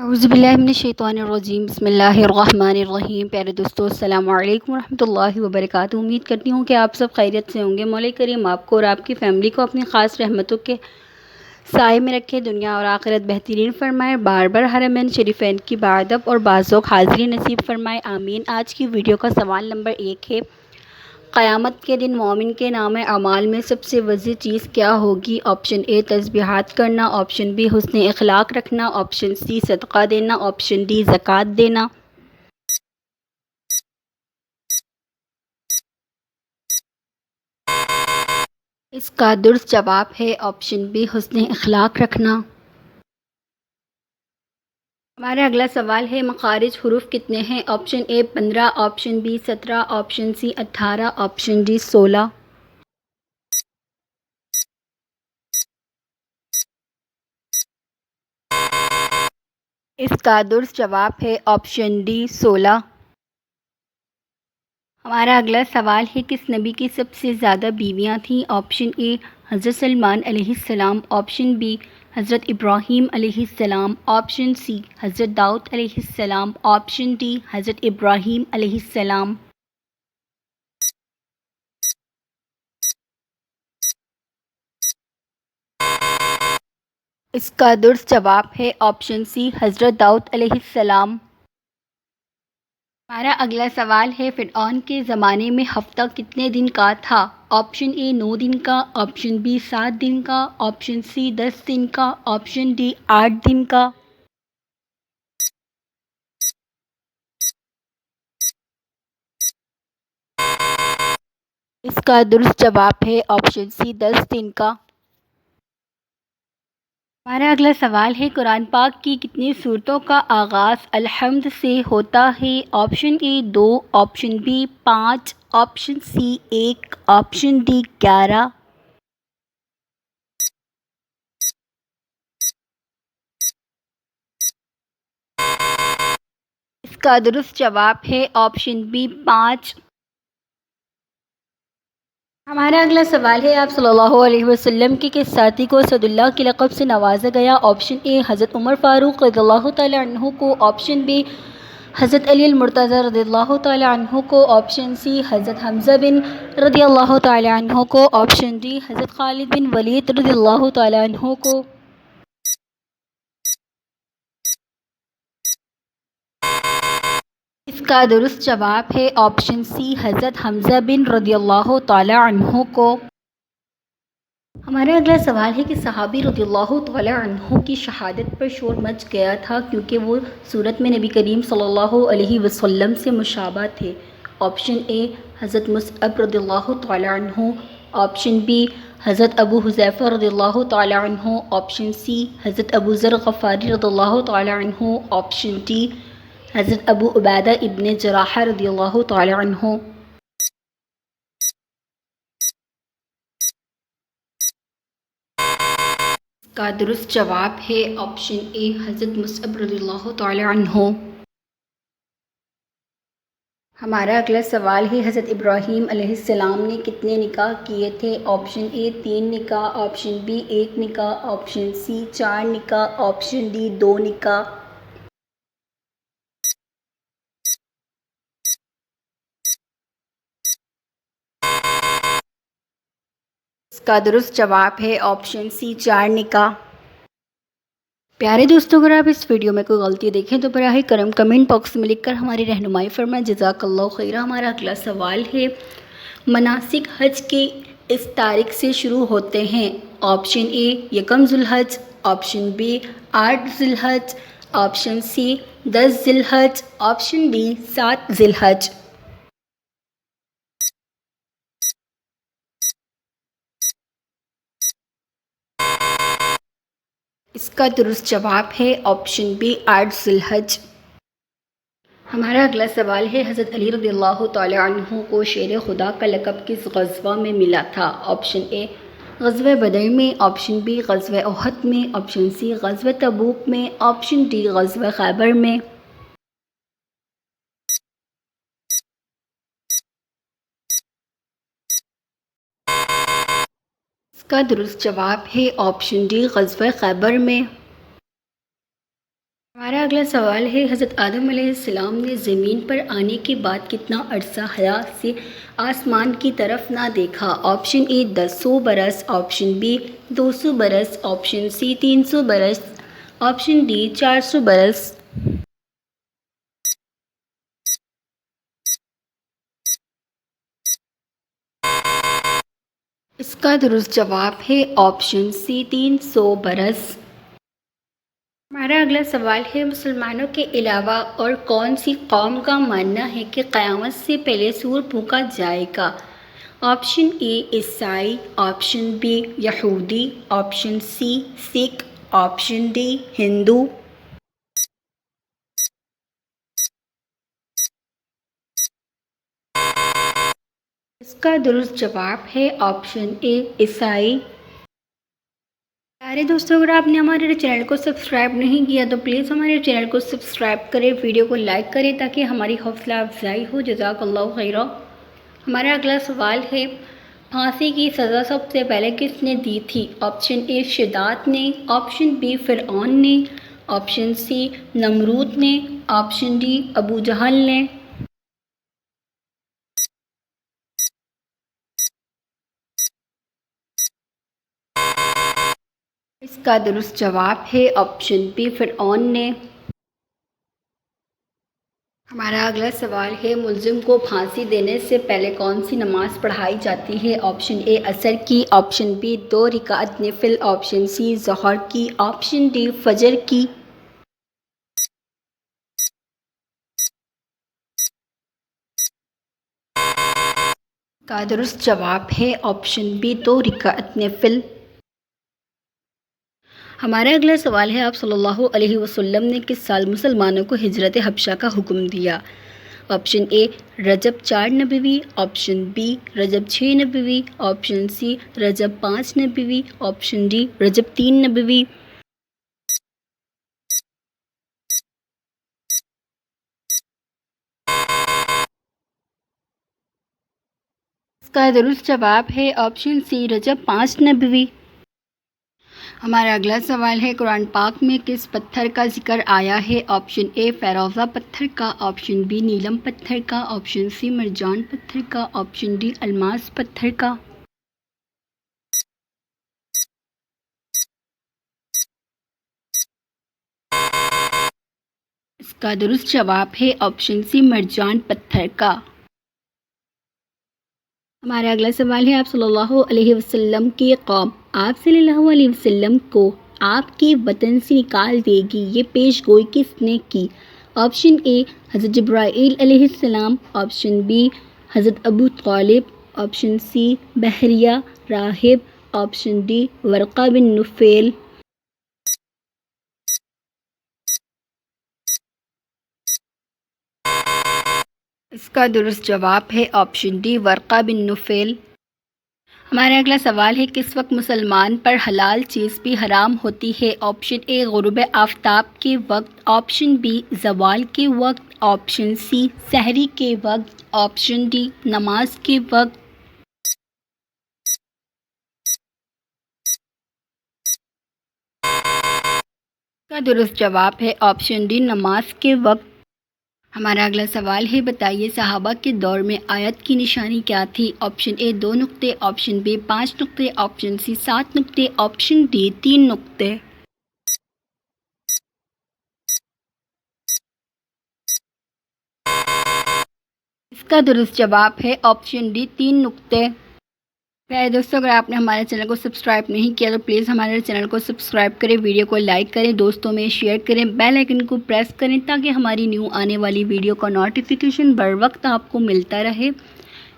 اعوذ باللہ من الشیطان الرجیم بسم اللہ الرحمن الرحیم۔ پیارے دوستو السلام علیکم ورحمۃ اللہ وبرکاتہ۔ امید کرتی ہوں کہ آپ سب خیریت سے ہوں گے۔ مولا کریم آپ کو اور آپ کی فیملی کو اپنی خاص رحمتوں کے سائے میں رکھے، دنیا اور آخرت بہترین فرمائے، بار بار حرمین شریفین کی باردب اور بازوق حاضری نصیب فرمائے، آمین۔ آج کی ویڈیو کا سوال نمبر 1 ہے، قیامت کے دن مومن کے نام اعمال میں سب سے وسیع چیز کیا ہوگی؟ آپشن اے تسبیحات کرنا، آپشن بی حسن اخلاق رکھنا، آپشن سی صدقہ دینا، آپشن ڈی زکوٰۃ دینا۔ اس کا درست جواب ہے آپشن بی حسن اخلاق رکھنا۔ ہمارا اگلا سوال ہے، مخارج حروف کتنے ہیں؟ Option A 15، option B 17، option C 18، option D 16۔ اس کا درست جواب ہے آپشن ڈی 16۔ ہمارا اگلا سوال ہے، کس نبی کی سب سے زیادہ بیویاں تھیں؟ آپشن اے حضرت سلمان علیہ السلام، آپشن بی حضرت ابراہیم علیہ السلام، آپشن سی حضرت داؤد علیہ السلام، آپشن ڈی حضرت ابراہیم علیہ السلام۔ اس کا درست جواب ہے آپشن سی حضرت داؤد علیہ السلام۔ ہمارا اگلا سوال ہے، فرعون کے زمانے میں ہفتہ کتنے دن کا تھا؟ آپشن اے 9 دن کا، آپشن بی 7 دن کا، آپشن سی 10 دن کا، آپشن ڈی 8 دن کا۔ اس کا درست جواب ہے آپشن سی 10 دن کا۔ ہمارا اگلا سوال ہے، قرآن پاک کی کتنی سورتوں کا آغاز الحمد سے ہوتا ہے؟ Option A 2، option B 5، option C 1، option D 11۔ اس کا درست جواب ہے آپشن بی 5۔ ہمارا اگلا سوال ہے، آپ صلی اللہ علیہ وسلم کے کس ساتھی کو اسد اللہ کے لقب سے نوازا گیا؟ آپشن اے حضرت عمر فاروق رضی اللہ تعالی عنہ کو، آپشن بی حضرت علی المرتضی رضی اللہ تعالی عنہ کو، آپشن سی حضرت حمزہ بن رضی اللہ تعالی عنہ کو، آپشن ڈی حضرت خالد بن ولید رضی اللہ تعالی عنہ کو۔ اس کا درست جواب ہے آپشن سی حضرت حمزہ بن رضی اللہ تعالی عنہ کو۔ ہمارا اگلا سوال ہے کہ صحابی رضی اللہ تعالی عنہ کی شہادت پر شور مچ گیا تھا کیونکہ وہ صورت میں نبی کریم صلی اللہ علیہ وسلم سے مشابہ تھے۔ آپشن اے حضرت مصعب رضی اللہ تعالی عنہ، آپشن بی حضرت ابو حذیفہ رضی اللہ تعالی عنہ، آپشن سی حضرت ابو ذر غفاری رضی اللہ تعالی عنہ، آپشن ڈی حضرت ابو عبیدہ ابن جراح رضی اللہ تعالی عنہ۔ اس کا درست جواب ہے آپشن اے حضرت مصعب رضی اللہ تعالی عنہ۔ ہمارا اگلا سوال ہے، حضرت ابراہیم علیہ السلام نے کتنے نکاح کیے تھے؟ آپشن اے 3 نکاح، آپشن بی 1 نکاح، آپشن سی 4 نکاح، آپشن ڈی 2 نکاح۔ اس کا درست جواب ہے آپشن سی 4 نکاح۔ پیارے دوستوں، اگر آپ اس ویڈیو میں کوئی غلطی دیکھیں تو براہ کرم کمنٹ باکس میں لکھ کر ہماری رہنمائی فرمائیں، جزاک اللہ خیرہ۔ ہمارا اگلا سوال ہے، مناسک حج کی اس تاریخ سے شروع ہوتے ہیں؟ آپشن اے 1 ذی الحج، آپشن بی 8 ذی الحج، آپشن سی 10 ذی الحج، آپشن ڈی 7 ذی الحج۔ اس کا درست جواب ہے آپشن بی 8 ذی الحج۔ ہمارا اگلا سوال ہے، حضرت علی رضی اللہ تعالی عنہ کو شیر خدا کا لقب کس غزوہ میں ملا تھا؟ آپشن اے غزوہ بدر میں، آپشن بی غزوہ احد میں، آپشن سی غزوہ تبوک میں، آپشن ڈی غزوہ خیبر میں۔ اس کا درست جواب ہے آپشن ڈی غزوہ خیبر میں۔ ہمارا اگلا سوال ہے، حضرت آدم علیہ السلام نے زمین پر آنے کے بعد کتنا عرصہ حیا سے آسمان کی طرف نہ دیکھا؟ آپشن اے 100 برس، آپشن بی 200 برس، آپشن سی 300 برس، آپشن ڈی 400 برس۔ اس کا درست جواب ہے آپشن سی 300 برس۔ ہمارا اگلا سوال ہے، مسلمانوں کے علاوہ اور کون سی قوم کا ماننا ہے کہ قیامت سے پہلے سور پھونکا جائے گا؟ آپشن اے عیسائی، آپشن بی یہودی، آپشن سی سکھ، آپشن ڈی ہندو۔ اس کا درست جواب ہے آپشن اے عیسائی۔ پیارے دوستوں، اگر آپ نے ہمارے چینل کو سبسکرائب نہیں کیا تو پلیز ہمارے چینل کو سبسکرائب کریں، ویڈیو کو لائک کریں تاکہ ہماری حوصلہ افزائی ہو۔ جزاک اللہ خیرا۔ ہمارا اگلا سوال ہے، پھانسی کی سزا سب سے پہلے کس نے دی تھی؟ آپشن اے شداد نے، آپشن بی فرعون نے، آپشن سی نمرود نے، آپشن ڈی ابو جہل نے۔ اس کا درست جواب ہے آپشن بی فرعون نے۔ ہمارا اگلا سوال ہے، ملزم کو پھانسی دینے سے پہلے کون سی نماز پڑھائی جاتی ہے؟ آپشن اے عصر کی، آپشن بی 2 رکعت نفل، آپشن سی ظہر کی، آپشن ڈی فجر کی۔ کا درست جواب ہے آپشن بی 2 رکعت نفل۔ ہمارا اگلا سوال ہے، آپ صلی اللہ علیہ وسلم نے کس سال مسلمانوں کو ہجرت حبشہ کا حکم دیا؟ آپشن اے رجب 4 نبوی، آپشن بی رجب 6 نبوی، آپشن سی رجب 5 نبوی، آپشن ڈی رجب 3 نبوی۔ اس کا درست جواب ہے آپشن سی رجب 5 نبوی۔ ہمارا اگلا سوال ہے، قرآن پاک میں کس پتھر کا ذکر آیا ہے؟ آپشن اے فیروزہ پتھر کا، آپشن بی نیلم پتھر کا، آپشن سی مرجان پتھر کا، آپشن ڈی الماس پتھر کا۔ اس کا درست جواب ہے آپشن سی مرجان پتھر کا۔ ہمارا اگلا سوال ہے، آپ صلی اللہ علیہ وسلم کی قوم آپ صلی اللہ علیہ وسلم کو آپ کے وطن سے نکال دے گی، یہ پیش گوئی کس نے کی؟ آپشن اے حضرت جبرائیل علیہ السلام، آپشن بی حضرت ابو طالب، آپشن سی بحریہ راہب، آپشن ڈی ورقہ بن نوفیل۔ اس کا درست جواب ہے آپشن ڈی ورقہ بن نوفیل۔ ہمارا اگلا سوال ہے، کس وقت مسلمان پر حلال چیز بھی حرام ہوتی ہے؟ آپشن اے غروب آفتاب کے وقت، آپشن بی زوال کے وقت، آپشن سی سحری کے وقت، آپشن ڈی نماز کے وقت۔ کا درست جواب ہے آپشن ڈی نماز کے وقت۔ ہمارا اگلا سوال ہے، بتائیے صحابہ کے دور میں آیت کی نشانی کیا تھی؟ آپشن اے 2 نقطے، آپشن بی 5 نقطے، آپشن سی 7 نقطے، آپشن ڈی 3 نقطے۔ اس کا درست جواب ہے آپشن ڈی 3 نقطے۔ پیارے دوستوں، اگر آپ نے ہمارے چینل کو سبسکرائب نہیں کیا تو پلیز ہمارے چینل کو سبسکرائب کریں، ویڈیو کو لائک کریں، دوستوں میں شیئر کریں، بیل آئیکن کو پریس کریں تاکہ ہماری نیو آنے والی ویڈیو کا نوٹیفیکیشن بر وقت آپ کو ملتا رہے۔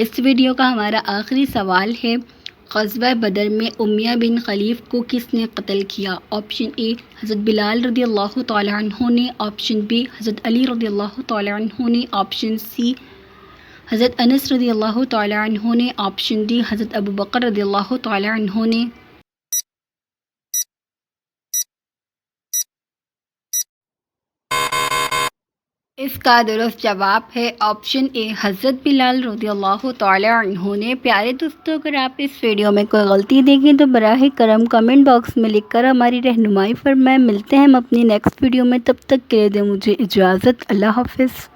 اس ویڈیو کا ہمارا آخری سوال ہے، غزوہ بدر میں امیہ بن خلیف کو کس نے قتل کیا؟ آپشن اے حضرت بلال رضی اللہ تعالی عنہ نے، آپشن بی حضرت علی رضی اللہ تعالی عنہ نے، آپشن سی حضرت انس رضی اللہ تعالی عنہ نے، آپشن ڈی حضرت ابو بکر رضی اللہ تعالی عنہ نے۔ اس کا درست جواب ہے آپشن اے، حضرت بلال رضی اللہ تعالی عنہ نے۔ پیارے دوستو، اگر آپ اس ویڈیو میں کوئی غلطی دیکھیں تو براہ کرم کمنٹ باکس میں لکھ کر ہماری رہنمائی فرمائیں۔ ملتے ہیں ہم اپنی نیکسٹ ویڈیو میں، تب تک کے لیے دیں مجھے اجازت۔ اللہ حافظ۔